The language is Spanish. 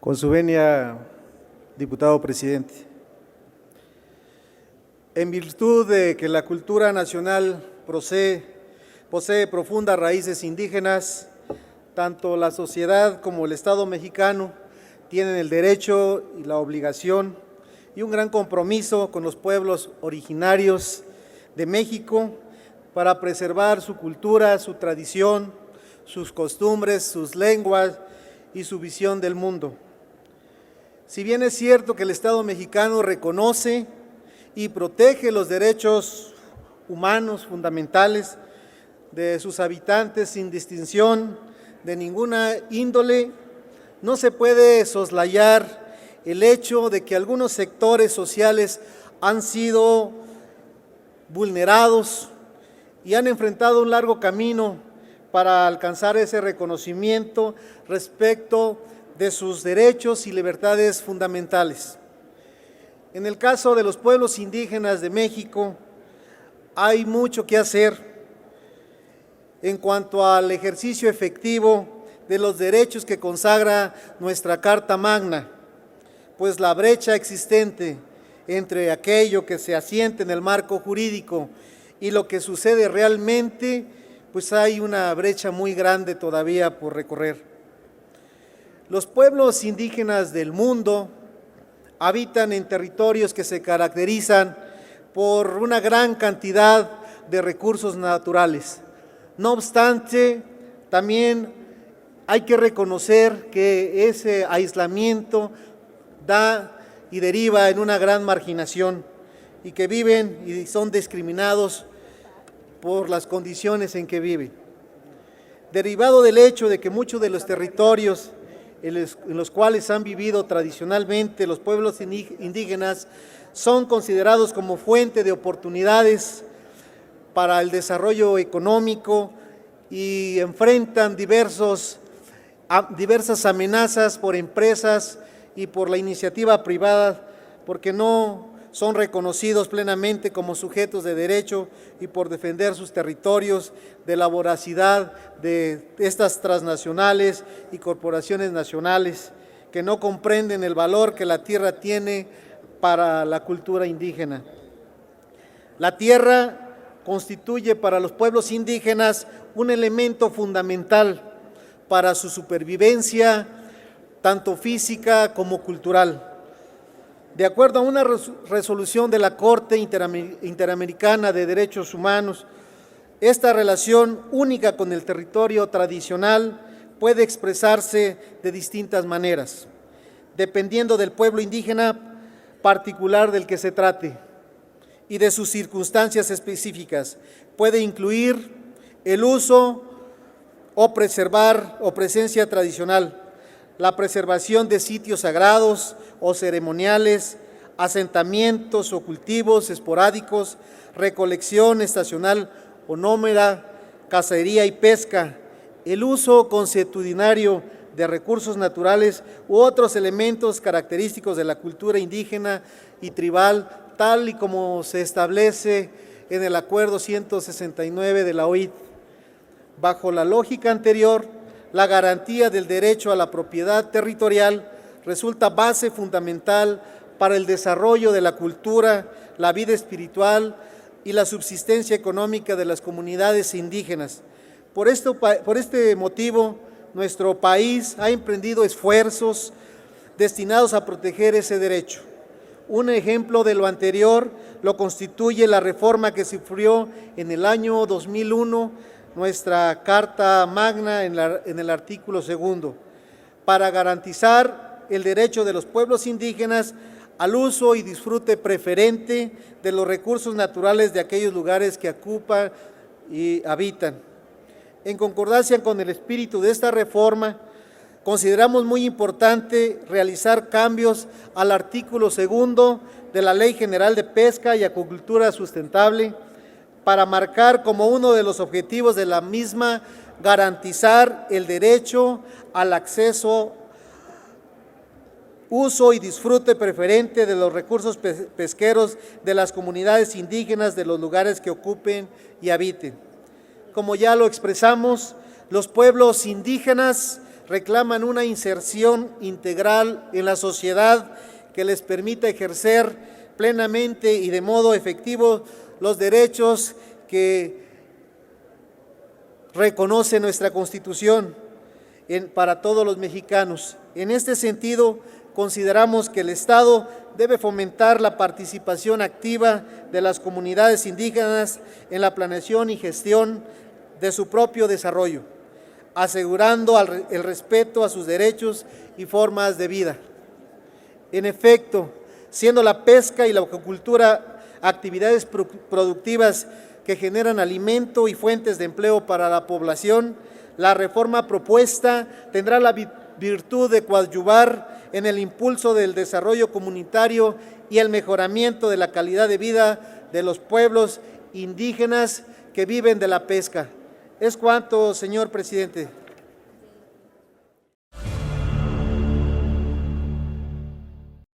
Con su venia, diputado presidente. En virtud de que la cultura nacional posee profundas raíces indígenas, tanto la sociedad como el Estado mexicano tienen el derecho y la obligación y un gran compromiso con los pueblos originarios de México para preservar su cultura, su tradición, sus costumbres, sus lenguas y su visión del mundo. Si bien es cierto que el Estado mexicano reconoce y protege los derechos humanos fundamentales de sus habitantes sin distinción de ninguna índole, no se puede soslayar el hecho de que algunos sectores sociales han sido vulnerados y han enfrentado un largo camino para alcanzar ese reconocimiento respecto de sus derechos y libertades fundamentales. En el caso de los pueblos indígenas de México, hay mucho que hacer en cuanto al ejercicio efectivo de los derechos que consagra nuestra Carta Magna, pues la brecha existente entre aquello que se asienta en el marco jurídico y lo que sucede realmente, pues hay una brecha muy grande todavía por recorrer. Los pueblos indígenas del mundo habitan en territorios que se caracterizan por una gran cantidad de recursos naturales. No obstante, también hay que reconocer que ese aislamiento da y deriva en una gran marginación y que viven y son discriminados por las condiciones en que viven. Derivado del hecho de que muchos de los territorios en los cuales han vivido tradicionalmente los pueblos indígenas son considerados como fuente de oportunidades para el desarrollo económico y enfrentan diversas amenazas por empresas y por la iniciativa privada, porque no son reconocidos plenamente como sujetos de derecho y por defender sus territorios de la voracidad de estas transnacionales y corporaciones nacionales que no comprenden el valor que la tierra tiene para la cultura indígena. La tierra constituye para los pueblos indígenas un elemento fundamental para su supervivencia, tanto física como cultural. De acuerdo a una resolución de la Corte Interamericana de Derechos Humanos, esta relación única con el territorio tradicional puede expresarse de distintas maneras, dependiendo del pueblo indígena particular del que se trate y de sus circunstancias específicas. Puede incluir el uso o preservar o presencia tradicional, la preservación de sitios sagrados o ceremoniales, asentamientos o cultivos esporádicos, recolección estacional o nómada, cacería y pesca, el uso consuetudinario de recursos naturales u otros elementos característicos de la cultura indígena y tribal, tal y como se establece en el Acuerdo 169 de la OIT. Bajo la lógica anterior, la garantía del derecho a la propiedad territorial resulta base fundamental para el desarrollo de la cultura, la vida espiritual y la subsistencia económica de las comunidades indígenas. Por este motivo, nuestro país ha emprendido esfuerzos destinados a proteger ese derecho. Un ejemplo de lo anterior lo constituye la reforma que sufrió en el año 2001 nuestra Carta Magna en el artículo 2, para garantizar el derecho de los pueblos indígenas al uso y disfrute preferente de los recursos naturales de aquellos lugares que ocupan y habitan. En concordancia con el espíritu de esta reforma, consideramos muy importante realizar cambios al artículo 2 de la Ley General de Pesca y Acuicultura Sustentable, para marcar como uno de los objetivos de la misma garantizar el derecho al acceso, uso y disfrute preferente de los recursos pesqueros de las comunidades indígenas de los lugares que ocupen y habiten. Como ya lo expresamos, los pueblos indígenas reclaman una inserción integral en la sociedad que les permita ejercer plenamente y de modo efectivo los derechos que reconoce nuestra Constitución para todos los mexicanos. En este sentido, consideramos que el Estado debe fomentar la participación activa de las comunidades indígenas en la planeación y gestión de su propio desarrollo, asegurando el respeto a sus derechos y formas de vida. En efecto, siendo la pesca y la acuicultura actividades productivas que generan alimento y fuentes de empleo para la población, la reforma propuesta tendrá la virtud de coadyuvar en el impulso del desarrollo comunitario y el mejoramiento de la calidad de vida de los pueblos indígenas que viven de la pesca. Es cuanto, señor presidente.